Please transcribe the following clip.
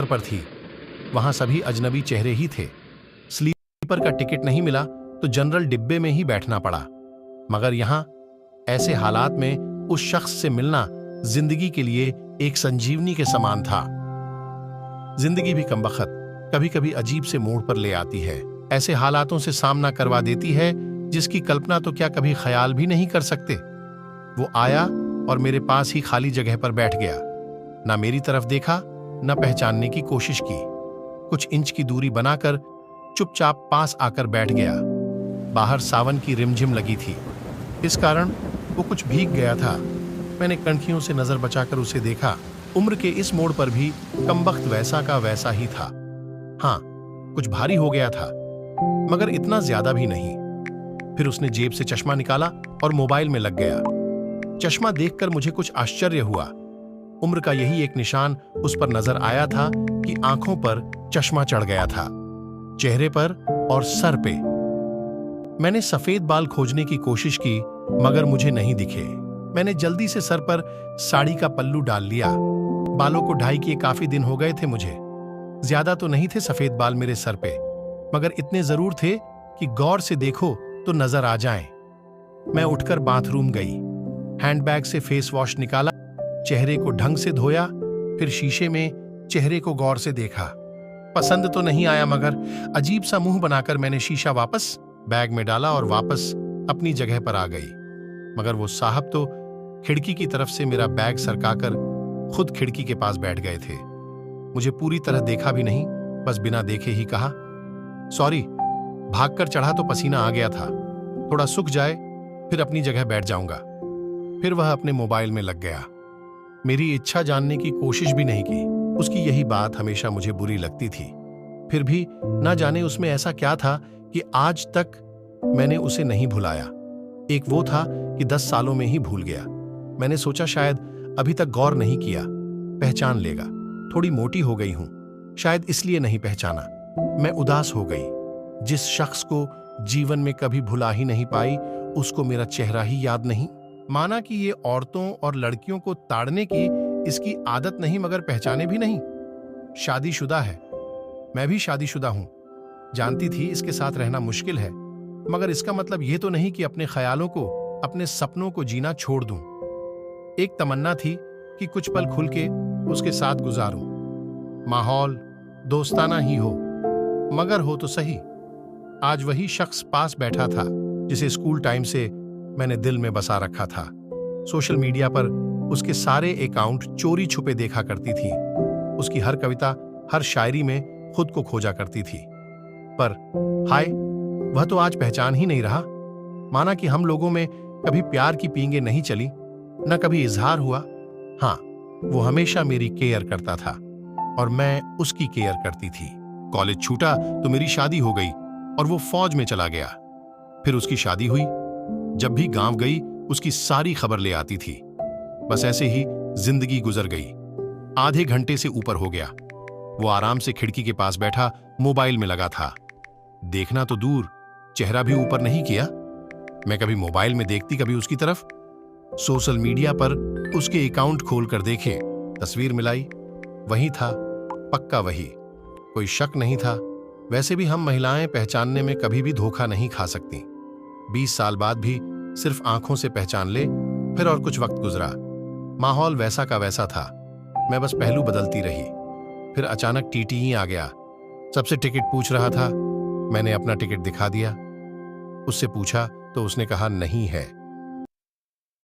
पर थी। वहां सभी अजनबी चेहरे ही थे। स्लीपर का टिकट नहीं मिला तो जनरल डिब्बे में ही बैठना पड़ा। मगर यहां ऐसे हालात में उस शख्स से मिलना जिंदगी के लिए एक संजीवनी के समान था। जिंदगी भी कमबख्त कभी कभी अजीब से मोड़ पर ले आती है, ऐसे हालातों से सामना करवा देती है जिसकी कल्पना तो क्या कभी ख्याल भी नहीं कर सकते। वो आया और मेरे पास ही खाली जगह पर बैठ गया। ना मेरी तरफ देखा, न पहचानने की कोशिश की। कुछ इंच की दूरी बनाकर चुपचाप पास आकर बैठ गया। बाहर सावन की रिमझिम लगी थी, इस कारण वो कुछ भीग गया था। मैंने कणखियों से नजर बचाकर उसे देखा। उम्र के इस मोड़ पर भी कमबख्त वैसा का वैसा ही था। हाँ, कुछ भारी हो गया था, मगर इतना ज्यादा भी नहीं। फिर उसने जेब से चश्मा निकाला और मोबाइल में लग गया। चश्मा देखकर मुझे कुछ आश्चर्य हुआ। उम्र का यही एक निशान उस पर नजर आया था कि आंखों पर चश्मा चढ़ गया था, चेहरे पर और सर पे। मैंने सफेद बाल खोजने की कोशिश की, मगर मुझे नहीं दिखे। मैंने जल्दी से सर पर साड़ी का पल्लू डाल लिया। बालों को ढाई किए काफी दिन हो गए थे मुझे। ज्यादा तो नहीं थे सफेद बाल मेरे सर पे, मगर इतने जरूर थे कि गौर से देखो तो नजर आ जाएं। मैं उठकर बाथरूम गई, हैंडबैग से फेस वॉश निकाला, चेहरे को ढंग से धोया, फिर शीशे में चेहरे को गौर से देखा। पसंद तो नहीं आया, मगर अजीब सा मुंह बनाकर मैंने शीशा वापस बैग में डाला और वापस अपनी जगह पर आ गई। मगर वो साहब तो खिड़की की तरफ से मेरा बैग सरकाकर खुद खिड़की के पास बैठ गए थे। मुझे पूरी तरह देखा भी नहीं, बस बिना देखे ही कहा, सॉरी, भागकर चढ़ा तो पसीना आ गया था, थोड़ा सूख जाए फिर अपनी जगह बैठ जाऊंगा। फिर वह अपने मोबाइल में लग गया। मेरी इच्छा जानने की कोशिश भी नहीं की। उसकी यही बात हमेशा मुझे बुरी लगती थी। फिर भी ना जाने उसमें ऐसा क्या था कि आज तक मैंने उसे नहीं भुलाया। एक वो था कि 10 सालों में ही भूल गया। मैंने सोचा शायद अभी तक गौर नहीं किया, पहचान लेगा। थोड़ी मोटी हो गई हूं, शायद इसलिए नहीं पहचाना। मैं उदास हो गई। जिस शख्स को जीवन में कभी भुला ही नहीं पाई, उसको मेरा चेहरा ही याद नहीं। माना कि ये औरतों और लड़कियों को ताड़ने की इसकी आदत नहीं, मगर पहचाने भी नहीं। शादीशुदा है, मैं भी शादीशुदा हूं। जानती थी इसके साथ रहना मुश्किल है, मगर इसका मतलब यह तो नहीं कि अपने ख्यालों को, अपने सपनों को जीना छोड़ दूं। एक तमन्ना थी कि कुछ पल खुल के उसके साथ गुजारूं। माहौल दोस्ताना ही हो, मगर हो तो सही। आज वही शख्स पास बैठा था जिसे स्कूल टाइम से मैंने दिल में बसा रखा था। सोशल मीडिया पर उसके सारे अकाउंट चोरी छुपे देखा करती थी। उसकी हर कविता, हर शायरी में खुद को खोजा करती थी। पर हाय, वह तो आज पहचान ही नहीं रहा। माना कि हम लोगों में कभी प्यार की पींगे नहीं चली, न कभी इजहार हुआ। हाँ, वो हमेशा मेरी केयर करता था और मैं उसकी केयर करती थी। कॉलेज छूटा तो मेरी शादी हो गई और वो फौज में चला गया। फिर उसकी शादी हुई। जब भी गांव गई उसकी सारी खबर ले आती थी। बस ऐसे ही जिंदगी गुजर गई। आधे घंटे से ऊपर हो गया। वो आराम से खिड़की के पास बैठा मोबाइल में लगा था। देखना तो दूर, चेहरा भी ऊपर नहीं किया। मैं कभी मोबाइल में देखती, कभी उसकी तरफ। सोशल मीडिया पर उसके अकाउंट खोलकर देखे, तस्वीर मिलाई, वही था, पक्का वही। कोई शक नहीं था। वैसे भी हम महिलाएं पहचानने में कभी भी धोखा नहीं खा सकती। 20 साल बाद भी सिर्फ आंखों से पहचान ले। फिर और कुछ वक्त गुजरा, माहौल वैसा का वैसा था। मैं बस पहलू बदलती रही। फिर अचानक टीटी ही आ गया। सबसे टिकट पूछ रहा था। मैंने अपना टिकट दिखा दिया। उससे पूछा तो उसने कहा नहीं है।